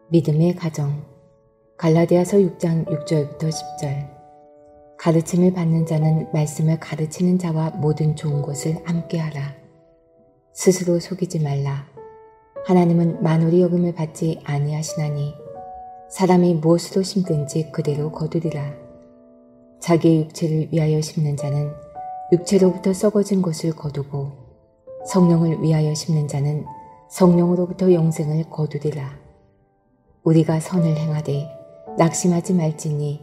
믿음의 가정. 갈라디아서 6장 6절부터 10절. 가르침을 받는 자는 말씀을 가르치는 자와 모든 좋은 것을 함께하라. 스스로 속이지 말라. 하나님은 만홀이 여김을 받지 아니하시나니 사람이 무엇으로 심든지 그대로 거두리라. 자기의 육체를 위하여 심는 자는 육체로부터 썩어진 것을 거두고 성령을 위하여 심는 자는 성령으로부터 영생을 거두리라. 우리가 선을 행하되 낙심하지 말지니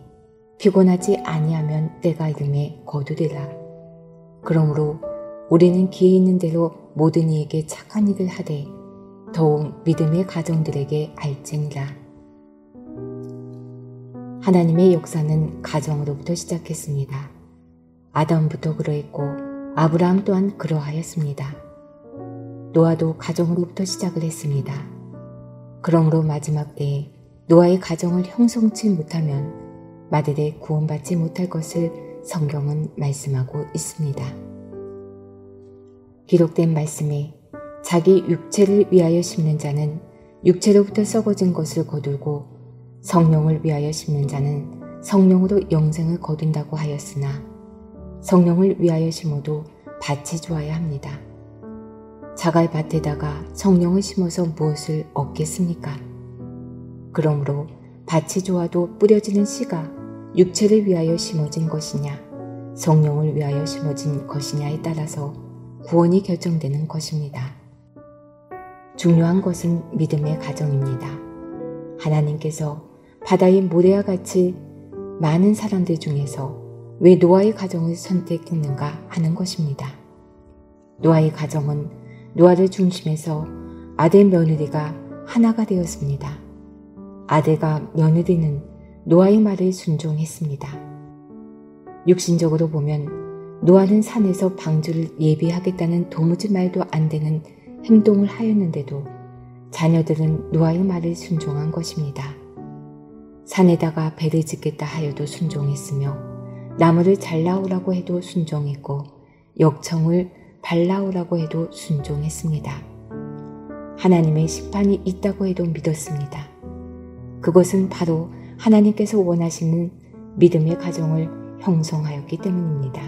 피곤하지 아니하면 때가 이름에 거두리라. 그러므로 우리는 기회 있는 대로 모든 이에게 착한 일을 하되 더욱 믿음의 가정들에게 알지니라. 하나님의 역사는 가정으로부터 시작했습니다. 아담부터 그러했고 아브라함 또한 그러하였습니다. 노아도 가정으로부터 시작을 했습니다. 그러므로 마지막 때에 노아의 가정을 형성치 못하면 마들에 구원받지 못할 것을 성경은 말씀하고 있습니다. 기록된 말씀에 자기 육체를 위하여 심는 자는 육체로부터 썩어진 것을 거두고 성령을 위하여 심는 자는 성령으로 영생을 거둔다고 하였으나 성령을 위하여 심어도 밭이 좋아야 합니다. 자갈밭에다가 성령을 심어서 무엇을 얻겠습니까? 그러므로 밭이 좋아도 뿌려지는 씨가 육체를 위하여 심어진 것이냐 성령을 위하여 심어진 것이냐에 따라서 구원이 결정되는 것입니다. 중요한 것은 믿음의 가정입니다. 하나님께서 바다의 모래와 같이 많은 사람들 중에서 왜 노아의 가정을 선택했는가 하는 것입니다. 노아의 가정은 노아를 중심해서 아들 며느리가 하나가 되었습니다. 아들과 며느리는 노아의 말을 순종했습니다. 육신적으로 보면 노아는 산에서 방주를 예비하겠다는 도무지 말도 안 되는 행동을 하였는데도 자녀들은 노아의 말을 순종한 것입니다. 산에다가 배를 짓겠다 하여도 순종했으며 나무를 잘라오라고 해도 순종했고 역청을 발라오라고 해도 순종했습니다. 하나님의 심판이 있다고 해도 믿었습니다. 그것은 바로 하나님께서 원하시는 믿음의 가정을 형성하였기 때문입니다.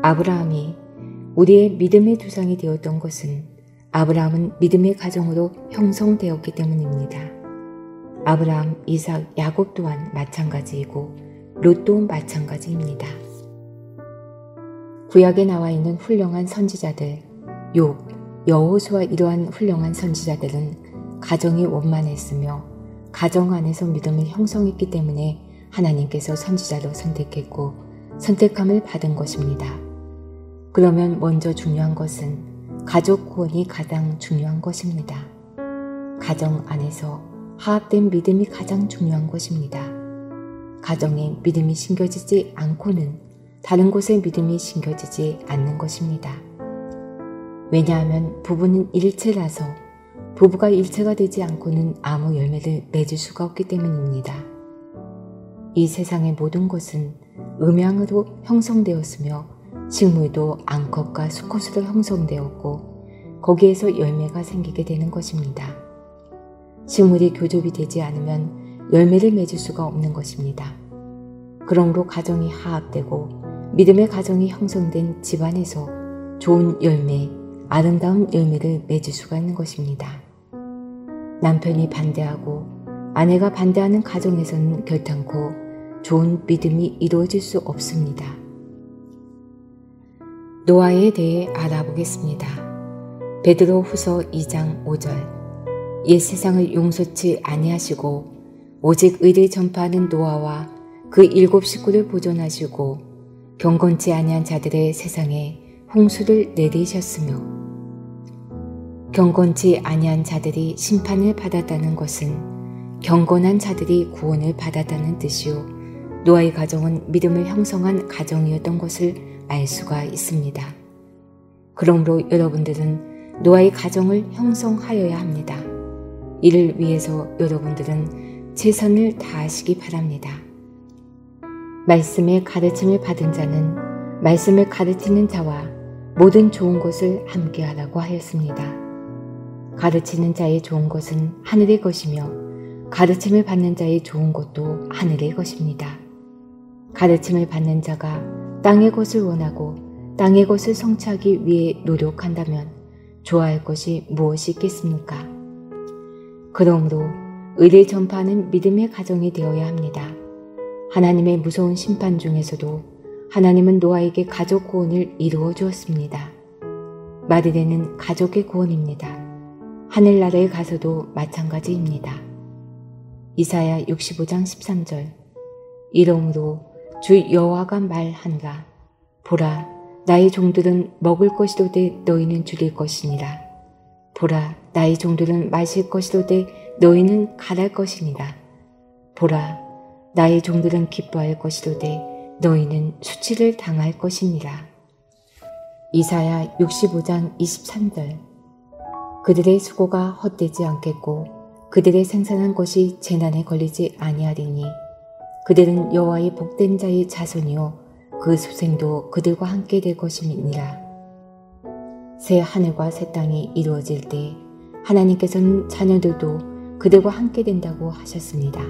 아브라함이 우리의 믿음의 두상이 되었던 것은 아브라함은 믿음의 가정으로 형성되었기 때문입니다. 아브라함, 이삭, 야곱 또한 마찬가지이고 롯도 마찬가지입니다. 구약에 나와 있는 훌륭한 선지자들, 욥, 여호수아 이러한 훌륭한 선지자들은 가정이 원만했으며 가정 안에서 믿음을 형성했기 때문에 하나님께서 선지자로 선택했고 선택함을 받은 것입니다. 그러면 먼저 중요한 것은 가족 구원이 가장 중요한 것입니다. 가정 안에서 화합된 믿음이 가장 중요한 것입니다. 가정에 믿음이 심겨지지 않고는 다른 곳에 믿음이 심겨지지 않는 것입니다. 왜냐하면 부부는 일체라서 부부가 일체가 되지 않고는 아무 열매를 맺을 수가 없기 때문입니다. 이 세상의 모든 것은 음양으로 형성되었으며 식물도 암컷과 수컷으로 형성되었고 거기에서 열매가 생기게 되는 것입니다. 식물이 교접이 되지 않으면 열매를 맺을 수가 없는 것입니다. 그러므로 가정이 화합되고 믿음의 가정이 형성된 집안에서 좋은 열매, 아름다운 열매를 맺을 수가 있는 것입니다. 남편이 반대하고 아내가 반대하는 가정에서는 결단코 좋은 믿음이 이루어질 수 없습니다. 노아에 대해 알아보겠습니다. 베드로 후서 2장 5절. 옛 세상을 용서치 아니하시고 오직 의를 전파하는 노아와 그 7 식구를 보존하시고 경건치 아니한 자들의 세상에 홍수를 내리셨으며 경건치 아니한 자들이 심판을 받았다는 것은 경건한 자들이 구원을 받았다는 뜻이요 노아의 가정은 믿음을 형성한 가정이었던 것을 알 수가 있습니다. 그러므로 여러분들은 노아의 가정을 형성하여야 합니다. 이를 위해서 여러분들은 최선을 다하시기 바랍니다. 말씀의 가르침을 받은 자는 말씀을 가르치는 자와 모든 좋은 것을 함께하라고 하였습니다. 가르치는 자의 좋은 것은 하늘의 것이며 가르침을 받는 자의 좋은 것도 하늘의 것입니다. 가르침을 받는 자가 땅의 것을 원하고 땅의 것을 성취하기 위해 노력한다면 좋아할 것이 무엇이 있겠습니까? 그러므로 의를 전파하는 믿음의 가정이 되어야 합니다. 하나님의 무서운 심판 중에서도 하나님은 노아에게 가족 구원을 이루어 주었습니다. 말이 되는 가족의 구원입니다. 하늘나라에 가서도 마찬가지입니다. 이사야 65장 13절 이러므로 주 여호와가 말하노라. 보라, 나의 종들은 먹을 것이로되 너희는 줄일 것이니라. 보라, 나의 종들은 마실 것이로되 너희는 갈할 것이니라. 보라, 나의 종들은 기뻐할 것이로되 너희는 수치를 당할 것이니라. 이사야 65장 23절 그들의 수고가 헛되지 않겠고 그들의 생산한 것이 재난에 걸리지 아니하리니 그들은 여호와의 복된 자의 자손이요 그 수생도 그들과 함께 될 것임이니라. 새 하늘과 새 땅이 이루어질 때 하나님께서는 자녀들도 그들과 함께 된다고 하셨습니다.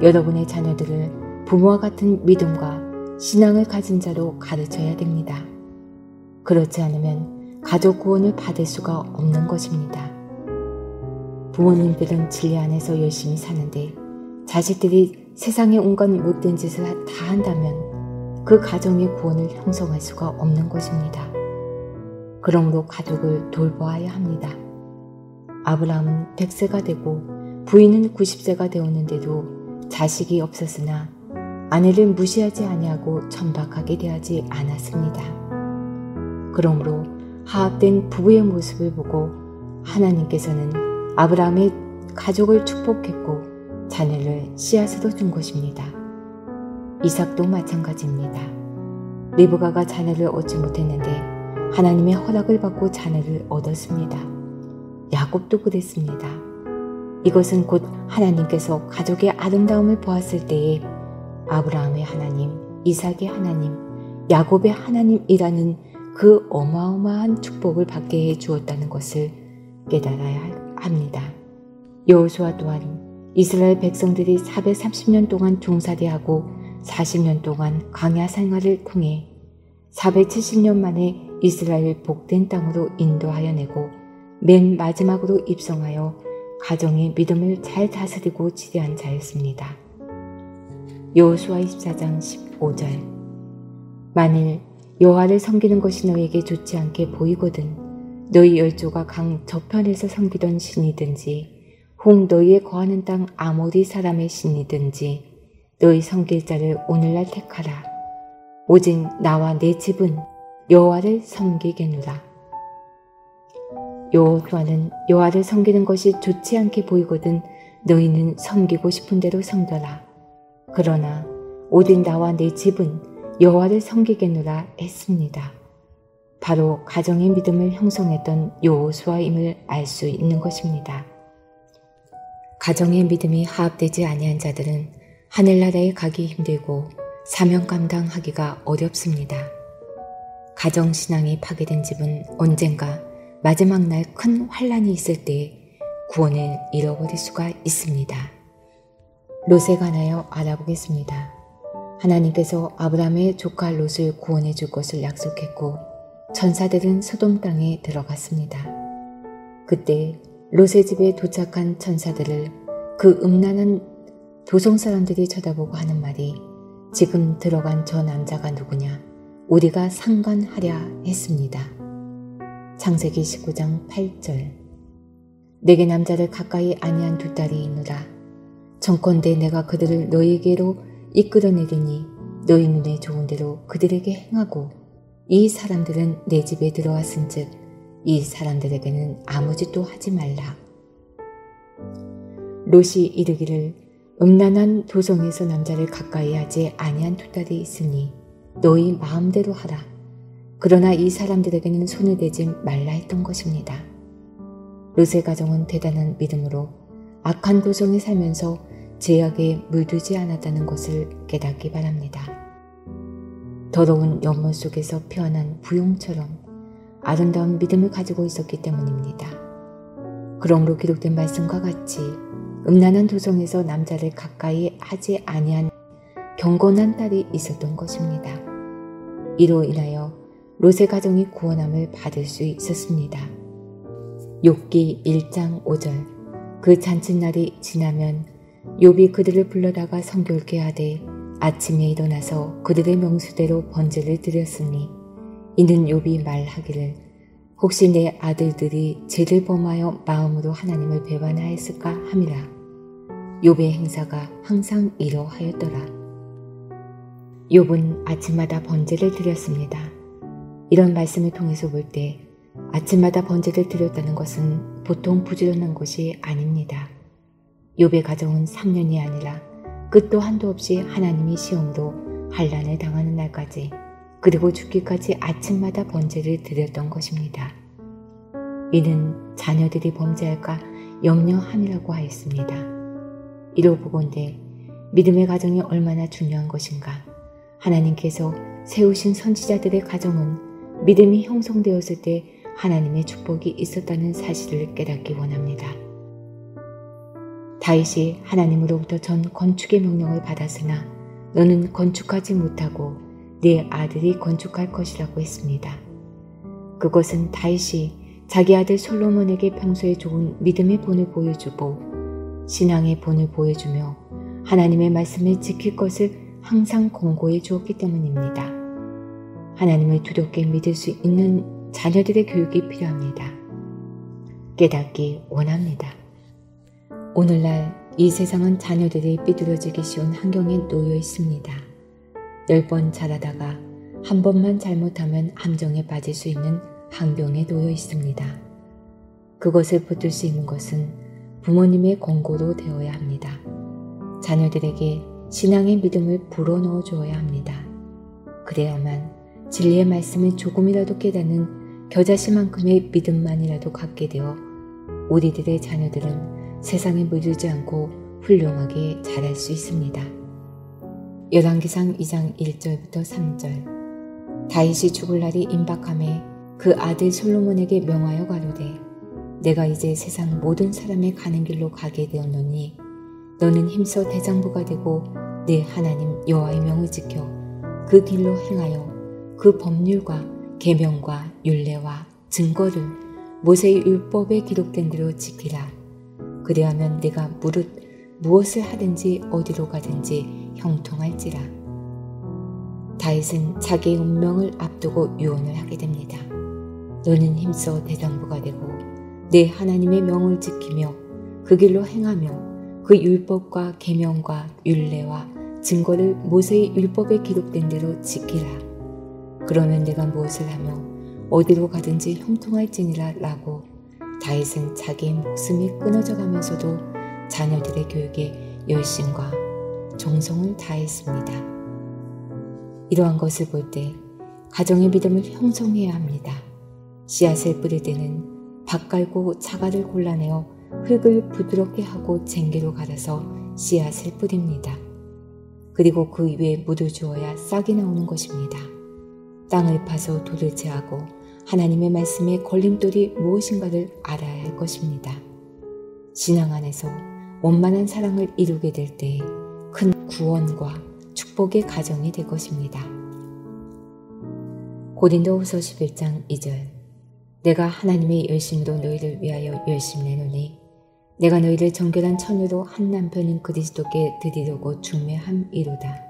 여러분의 자녀들을 부모와 같은 믿음과 신앙을 가진 자로 가르쳐야 됩니다. 그렇지 않으면 가족 구원을 받을 수가 없는 것입니다. 부모님들은 진리 안에서 열심히 사는데 자식들이 세상의 온갖 못된 짓을 다 한다면 그 가정의 구원을 형성할 수가 없는 것입니다. 그러므로 가족을 돌보아야 합니다. 아브라함은 100세가 되고 부인은 90세가 되었는데도 자식이 없었으나 아내를 무시하지 아니하고 천박하게 대하지 않았습니다. 그러므로 화합된 부부의 모습을 보고 하나님께서는 아브라함의 가족을 축복했고 자녀를 씨앗으로 준 것입니다. 이삭도 마찬가지입니다. 리브가가 자녀를 얻지 못했는데 하나님의 허락을 받고 자녀를 얻었습니다. 야곱도 그랬습니다. 이것은 곧 하나님께서 가족의 아름다움을 보았을 때에 아브라함의 하나님, 이삭의 하나님, 야곱의 하나님이라는 그 어마어마한 축복을 받게 해 주었다는 것을 깨달아야 합니다. 여호수아 또한 이스라엘 백성들이 430년 동안 종살이하고 40년 동안 광야 생활을 통해 470년 만에 이스라엘 복된 땅으로 인도하여 내고 맨 마지막으로 입성하여 가정의 믿음을 잘 다스리고 지배한 자였습니다. 여호수아 24장 15절 만일 여호와를 섬기는 것이 너에게 좋지 않게 보이거든 너희 열조가 강 저편에서 섬기던 신이든지 혹 너희의 거하는 땅 아모리 사람의 신이든지 너희 섬길 자를 오늘날 택하라. 오직 나와 내 집은 여호와를 섬기겠노라. 여호수아는 여호와를 섬기는 것이 좋지 않게 보이거든 너희는 섬기고 싶은 대로 섬겨라. 그러나 오직 나와 내 집은 여호와를 섬기겠노라 했습니다. 바로 가정의 믿음을 형성했던 여호수아임을 알 수 있는 것입니다. 가정의 믿음이 화합되지 아니한 자들은 하늘나라에 가기 힘들고 사명 감당하기가 어렵습니다. 가정신앙이 파괴된 집은 언젠가 마지막 날 큰 환란이 있을 때 구원을 잃어버릴 수가 있습니다. 롯에 관하여 알아보겠습니다. 하나님께서 아브라함의 조카 롯을 구원해 줄 것을 약속했고 천사들은 소돔 땅에 들어갔습니다. 그때 롯의 집에 도착한 천사들을 그 음란한 도성 사람들이 쳐다보고 하는 말이 지금 들어간 저 남자가 누구냐? 우리가 상관하랴 했습니다. 창세기 19장 8절 내게 남자를 가까이 아니한 두 딸이 있노라. 정컨대 내가 그들을 너희에게로 이끌어내리니 너희 눈에 좋은 대로 그들에게 행하고 이 사람들은 내 집에 들어왔은즉 이 사람들에게는 아무 짓도 하지 말라. 롯이 이르기를 음란한 도성에서 남자를 가까이 하지 아니한 두 딸이 있으니 너희 마음대로 하라. 그러나 이 사람들에게는 손을 대지 말라 했던 것입니다. 롯의 가정은 대단한 믿음으로 악한 도성에 살면서 죄악에 물들지 않았다는 것을 깨닫기 바랍니다. 더러운 연못 속에서 피어난 부용처럼 아름다운 믿음을 가지고 있었기 때문입니다. 그러므로 기록된 말씀과 같이 음란한 도성에서 남자를 가까이 하지 아니한 경건한 딸이 있었던 것입니다. 이로 인하여 롯의 가정이 구원함을 받을 수 있었습니다. 욥기 1장 5절. 그 잔칫날이 지나면 욥이 그들을 불러다가 성결케 하되 아침에 일어나서 그들의 명수대로 번제를 드렸으니 이는 욥이 말하기를 혹시 내 아들들이 죄를 범하여 마음으로 하나님을 배반하였을까 함이라. 욥의 행사가 항상 이러하였더라. 욥은 아침마다 번제를 드렸습니다. 이런 말씀을 통해서 볼 때 아침마다 번제를 드렸다는 것은 보통 부지런한 것이 아닙니다. 욥의 가정은 3년이 아니라 끝도 한도 없이 하나님이 시험으로 환난을 당하는 날까지 그리고 죽기까지 아침마다 번제를 드렸던 것입니다. 이는 자녀들이 범죄할까 염려함이라고 하였습니다. 이로 보건대 믿음의 가정이 얼마나 중요한 것인가. 하나님께서 세우신 선지자들의 가정은 믿음이 형성되었을 때 하나님의 축복이 있었다는 사실을 깨닫기 원합니다. 다윗이 하나님으로부터 전 건축의 명령을 받았으나 너는 건축하지 못하고 네 아들이 건축할 것이라고 했습니다. 그것은 다윗이 자기 아들 솔로몬에게 평소에 좋은 믿음의 본을 보여주고 신앙의 본을 보여주며 하나님의 말씀을 지킬 것을 항상 권고해 주었기 때문입니다. 하나님을 두렵게 믿을 수 있는 자녀들의 교육이 필요합니다. 깨닫기 원합니다. 오늘날 이 세상은 자녀들이 삐뚤어지기 쉬운 환경에 놓여 있습니다. 10번 잘하다가 한 번만 잘못하면 함정에 빠질 수 있는 환경에 놓여 있습니다. 그것을 붙들 수 있는 것은 부모님의 권고로 되어야 합니다. 자녀들에게 신앙의 믿음을 불어넣어 주어야 합니다. 그래야만 진리의 말씀을 조금이라도 깨닫는 겨자씨만큼의 믿음만이라도 갖게 되어 우리들의 자녀들은 세상에 물들지 않고 훌륭하게 자랄 수 있습니다. 열왕기상 2장 1절부터 3절. 다윗이 죽을 날이 임박함에 그 아들 솔로몬에게 명하여 가로되 내가 이제 세상 모든 사람의 가는 길로 가게 되었노니 너는 힘써 대장부가 되고 내 하나님 여호와의 명을 지켜 그 길로 행하여 그 법률과 계명과 율례와 증거를 모세의 율법에 기록된 대로 지키라. 그리하면 내가 무엇을 하든지 어디로 가든지 형통할지라. 다윗은 자기의 운명을 앞두고 유언을 하게 됩니다. 너는 힘써 대장부가 되고 내 하나님의 명을 지키며 그 길로 행하며 그 율법과 계명과 율례와 증거를 모세의 율법에 기록된 대로 지키라. 그러면 내가 무엇을 하며 어디로 가든지 형통할지니라 라고 다윗은 자기의 목숨이 끊어져 가면서도 자녀들의 교육에 열심과 정성을 다했습니다. 이러한 것을 볼 때 가정의 믿음을 형성해야 합니다. 씨앗을 뿌릴 때는 밭 갈고 자갈을 골라내어 흙을 부드럽게 하고 쟁기로 갈아서 씨앗을 뿌립니다. 그리고 그 위에 물을 주어야 싹이 나오는 것입니다. 땅을 파서 돌을 제하고 하나님의 말씀에 걸림돌이 무엇인가를 알아야 할 것입니다. 신앙 안에서 원만한 사랑을 이루게 될 때 큰 구원과 축복의 가정이 될 것입니다. 고린도후서 11장 2절. 내가 하나님의 열심으로 너희를 위하여 열심내노니 내가 너희를 정결한 처녀로 한 남편인 그리스도께 드리려고 중매함이로다.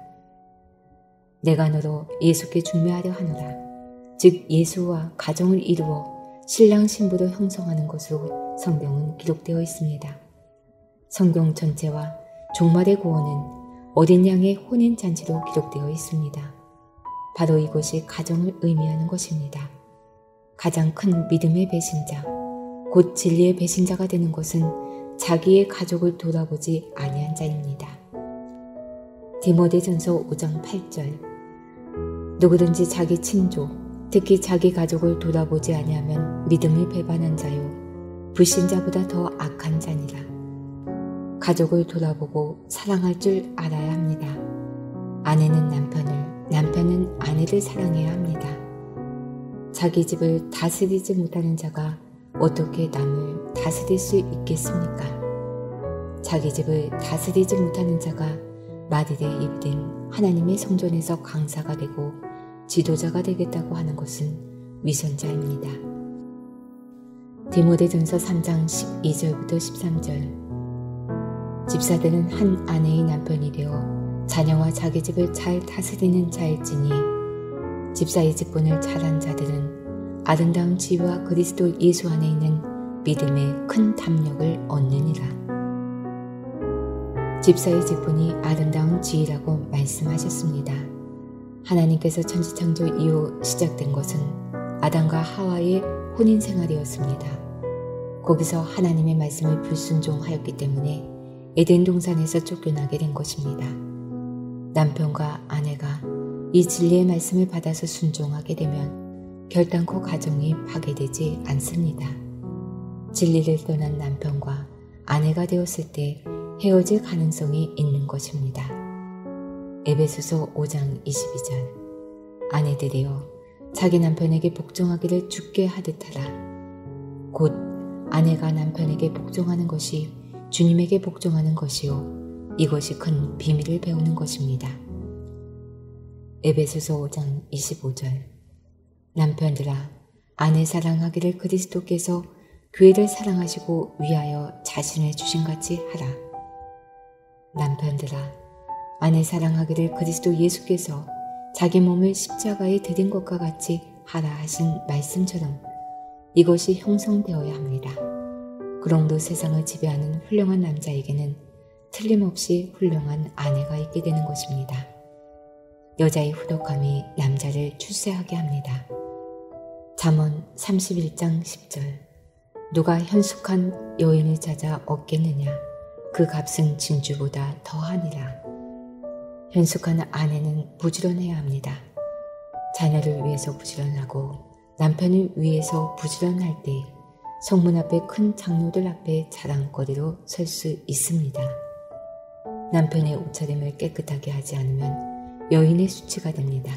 내가 너로 예수께 중매하려 하노라. 즉 예수와 가정을 이루어 신랑 신부로 형성하는 것으로 성경은 기록되어 있습니다. 성경 전체와 종말의 구원은 어린 양의 혼인잔치로 기록되어 있습니다. 바로 이것이 가정을 의미하는 것입니다. 가장 큰 믿음의 배신자, 곧 진리의 배신자가 되는 것은 자기의 가족을 돌아보지 아니한 자입니다. 디모데전서 5장 8절. 누구든지 자기 친족, 특히 자기 가족을 돌아보지 아니하면 믿음을 배반한 자요 불신자보다 더 악한 자니라. 가족을 돌아보고 사랑할 줄 알아야 합니다. 아내는 남편을, 남편은 아내를 사랑해야 합니다. 자기 집을 다스리지 못하는 자가 어떻게 남을 다스릴 수 있겠습니까? 자기 집을 다스리지 못하는 자가 말일에 입된 하나님의 성전에서 강사가 되고 지도자가 되겠다고 하는 것은 위선자입니다. 디모데전서 3장 12절부터 13절. 집사들은 한 아내의 남편이 되어 자녀와 자기 집을 잘 다스리는 자일지니 집사의 직분을 잘한 자들은 아름다운 지위와 그리스도 예수 안에 있는 믿음의 큰 담력을 얻느니라. 집사의 직분이 아름다운 지위라고 말씀하셨습니다. 하나님께서 천지창조 이후 시작된 것은 아담과 하와의 혼인 생활이었습니다. 거기서 하나님의 말씀을 불순종하였기 때문에 에덴 동산에서 쫓겨나게 된 것입니다. 남편과 아내가 이 진리의 말씀을 받아서 순종하게 되면 결단코 가정이 파괴되지 않습니다. 진리를 떠난 남편과 아내가 되었을 때 헤어질 가능성이 있는 것입니다. 에베소서 5장 22절. 아내들이여 자기 남편에게 복종하기를 주께 하듯 하라. 곧 아내가 남편에게 복종하는 것이 주님에게 복종하는 것이요 이것이 큰 비밀을 배우는 것입니다. 에베소서 5장 25절. 남편들아 아내 사랑하기를 그리스도께서 교회를 사랑하시고 위하여 자신을 주신 같이 하라. 남편들아 아내 사랑하기를 그리스도 예수께서 자기 몸을 십자가에 드린 것과 같이 하라 하신 말씀처럼 이것이 형성되어야 합니다. 그러므로 세상을 지배하는 훌륭한 남자에게는 틀림없이 훌륭한 아내가 있게 되는 것입니다. 여자의 후덕함이 남자를 출세하게 합니다. 잠언 31장 10절. 누가 현숙한 여인을 찾아 얻겠느냐? 그 값은 진주보다 더하니라. 현숙한 아내는 부지런해야 합니다. 자녀를 위해서 부지런하고 남편을 위해서 부지런할 때 성문 앞에 큰 장로들 앞에 자랑거리로 설 수 있습니다. 남편의 옷차림을 깨끗하게 하지 않으면 여인의 수치가 됩니다.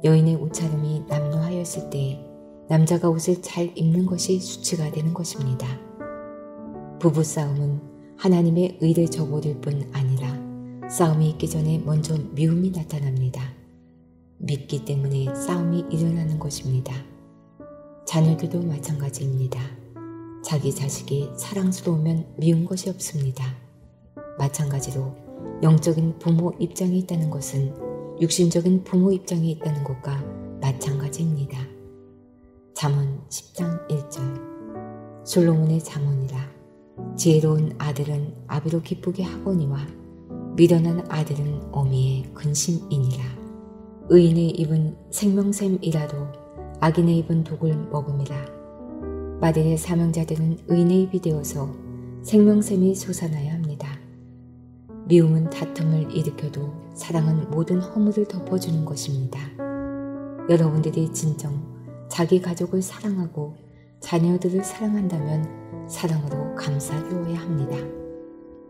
여인의 옷차림이 남루하였을 때 남자가 옷을 잘 입는 것이 수치가 되는 것입니다. 부부싸움은 하나님의 의를 저버릴 뿐 아니라 싸움이 있기 전에 먼저 미움이 나타납니다. 믿기 때문에 싸움이 일어나는 것입니다. 자녀들도 마찬가지입니다. 자기 자식이 사랑스러우면 미운 것이 없습니다. 마찬가지로 영적인 부모 입장이 있다는 것은 육신적인 부모 입장이 있다는 것과 마찬가지입니다. 잠언 10장 1절. 솔로몬의 잠언이라. 지혜로운 아들은 아비로 기쁘게 하거니와 미련한 아들은 어미의 근심이니라. 의인의 입은 생명샘이라도 악인의 입은 독을 먹음이라. 마들의 사명자들은 의인의 입이 되어서 생명샘이 솟아나야 합니다. 미움은 다툼을 일으켜도 사랑은 모든 허물을 덮어주는 것입니다. 여러분들이 진정 자기 가족을 사랑하고 자녀들을 사랑한다면 사랑으로 감싸주어야 합니다.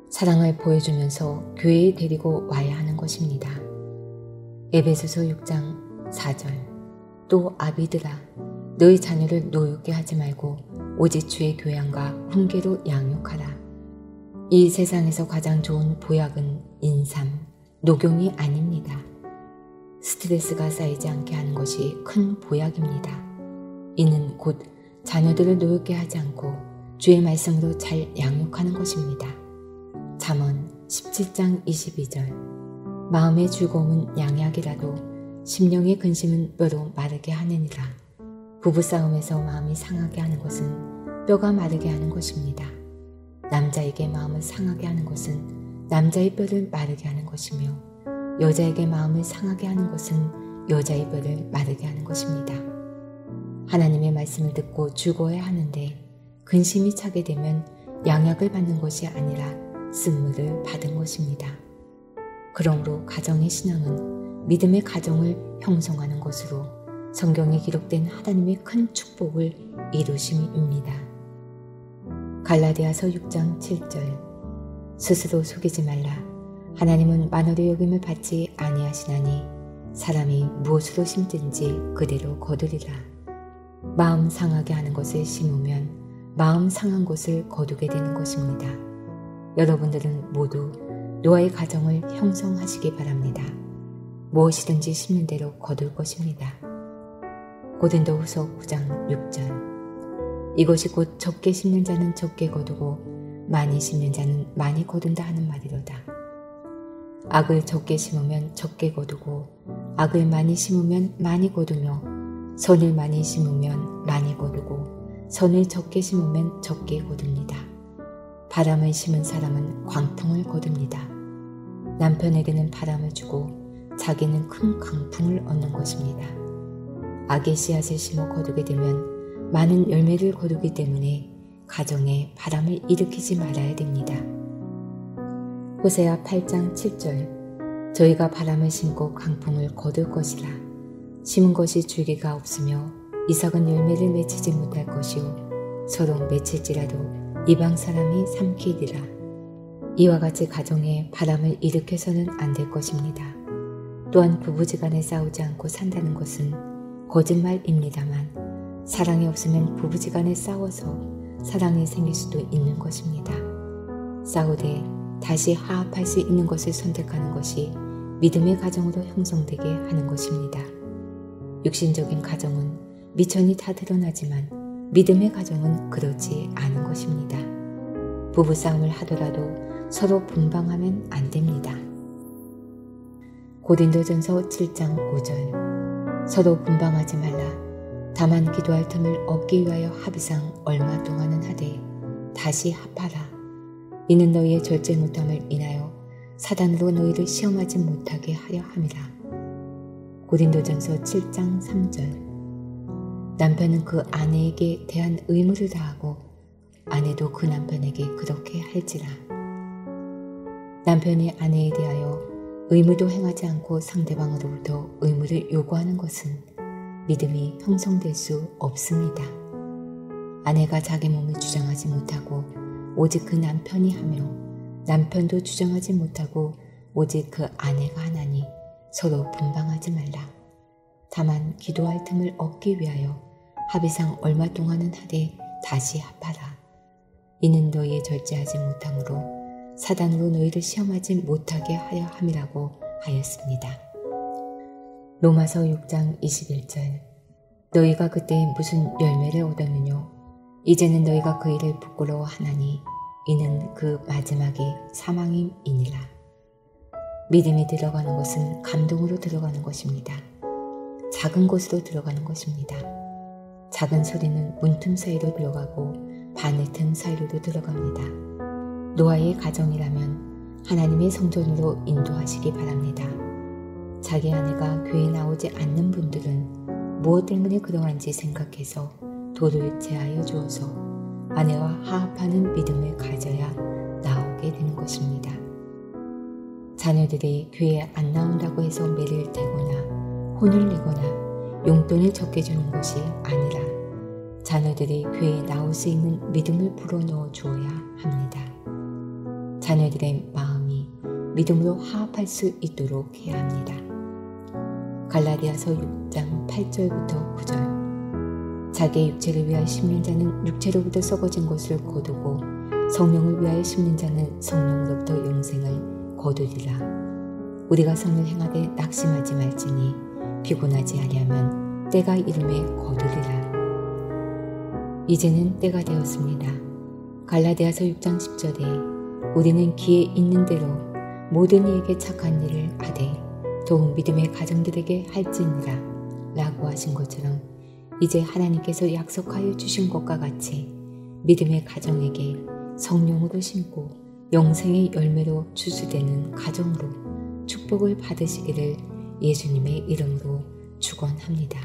사랑을 보여주면서 교회에 데리고 와야 하는 것입니다. 에베소서 6장 4절. 또 아비들아 너희 자녀를 노엽게 하지 말고 오직 주의 교양과 훈계로 양육하라. 이 세상에서 가장 좋은 보약은 인삼, 녹용이 아닙니다. 스트레스가 쌓이지 않게 하는 것이 큰 보약입니다. 이는 곧 자녀들을 노엽게 하지 않고 주의 말씀으로 잘 양육하는 것입니다. 잠언 17장 22절. 마음의 즐거움은 양약이라도 심령의 근심은 뼈로 마르게 하느니라. 부부싸움에서 마음이 상하게 하는 것은 뼈가 마르게 하는 것입니다. 남자에게 마음을 상하게 하는 것은 남자의 뼈를 마르게 하는 것이며 여자에게 마음을 상하게 하는 것은 여자의 뼈를 마르게 하는 것입니다. 하나님의 말씀을 듣고 죽어야 하는데 근심이 차게 되면 양약을 받는 것이 아니라 쓴물을 받은 것입니다. 그러므로 가정의 신앙은 믿음의 가정을 형성하는 것으로 성경에 기록된 하나님의 큰 축복을 이루심입니다. 갈라디아서 6장 7절. 스스로 속이지 말라. 하나님은 만월의 여김을 받지 아니하시나니 사람이 무엇으로 심든지 그대로 거두리라. 마음 상하게 하는 것을 심으면 마음 상한 것을 거두게 되는 것입니다. 여러분들은 모두 노아의 가정을 형성하시기 바랍니다. 무엇이든지 심는 대로 거둘 것입니다. 고린도후서 9장 6절. 이것이 곧 적게 심는 자는 적게 거두고 많이 심는 자는 많이 거둔다 하는 말이로다. 악을 적게 심으면 적게 거두고 악을 많이 심으면 많이 거두며 선을 많이 심으면 많이 거두고 선을 적게 심으면 적게 거둡니다. 바람을 심은 사람은 광풍을 거둡니다. 남편에게는 바람을 주고 자기는 큰 강풍을 얻는 것입니다. 악의 씨앗을 심어 거두게 되면 많은 열매를 거두기 때문에 가정에 바람을 일으키지 말아야 됩니다. 호세아 8장 7절. 저희가 바람을 심고 강풍을 거둘 것이라. 심은 것이 줄기가 없으며 이삭은 열매를 맺히지 못할 것이요 서로 맺힐지라도 이방 사람이 삼키리라. 이와 같이 가정에 바람을 일으켜서는 안 될 것입니다. 또한 부부지간에 싸우지 않고 산다는 것은 거짓말입니다만 사랑이 없으면 부부지간에 싸워서 사랑이 생길 수도 있는 것입니다. 싸우되 다시 화합할 수 있는 것을 선택하는 것이 믿음의 가정으로 형성되게 하는 것입니다. 육신적인 가정은 미천이 다 드러나지만 믿음의 가정은 그렇지 않은 것입니다. 부부싸움을 하더라도 서로 분방하면 안 됩니다. 고린도전서 7장 5절. 서로 분방하지 말라. 다만 기도할 틈을 얻기 위하여 합의상 얼마 동안은 하되 다시 합하라. 이는 너희의 절제 못함을 인하여 사단으로 너희를 시험하지 못하게 하려 함이라. 고린도전서 7장 3절. 남편은 그 아내에게 대한 의무를 다하고 아내도 그 남편에게 그렇게 할지라. 남편이 아내에 대하여 의무도 행하지 않고 상대방으로부터 의무를 요구하는 것은 믿음이 형성될 수 없습니다. 아내가 자기 몸을 주장하지 못하고 오직 그 남편이 하며 남편도 주장하지 못하고 오직 그 아내가 하나니 서로 분방하지 말라. 다만 기도할 틈을 얻기 위하여 합의상 얼마 동안은 하되 다시 합하라. 이는 너희의 절제하지 못함으로 사단으로 너희를 시험하지 못하게 하려 함이라고 하였습니다. 로마서 6장 21절. 너희가 그때 무슨 열매를 얻었느뇨? 이제는 너희가 그 일을 부끄러워하나니 이는 그 마지막이 사망임이니라. 믿음이 들어가는 것은 감동으로 들어가는 것입니다. 작은 곳으로 들어가는 것입니다. 작은 소리는 문틈 사이로 들어가고 바늘 틈 사이로도 들어갑니다. 노아의 가정이라면 하나님의 성전으로 인도하시기 바랍니다. 자기 아내가 교회에 나오지 않는 분들은 무엇 때문에 그러한지 생각해서 도를 제하여 주어서 아내와 화합하는 믿음을 가져야 나오게 되는 것입니다. 자녀들이 교회에 안 나온다고 해서 매를 대거나 혼을 내거나 용돈을 적게 주는 것이 아니라 자녀들이 교회에 나올 수 있는 믿음을 불어넣어 주어야 합니다. 자녀들의 마음이 믿음으로 화합할 수 있도록 해야 합니다. 갈라디아서 6장 8절부터 9절. 자기의 육체를 위하여 심는 자는 육체로부터 썩어진 것을 거두고 성령을 위하여 심는 자는 성령으로부터 영생을 거두리라. 우리가 선을 행하되 낙심하지 말지니 피곤하지 아니하면 때가 이름에 거두리라. 이제는 때가 되었습니다. 갈라디아서 6장 10절에 우리는 기에 있는 대로 모든 이에게 착한 일을 하되 더욱 믿음의 가정들에게 할지니라 라고 하신 것처럼 이제 하나님께서 약속하여 주신 것과 같이 믿음의 가정에게 성령으로 심고 영생의 열매로 추수되는 가정으로 축복을 받으시기를 예수님의 이름으로 축원합니다.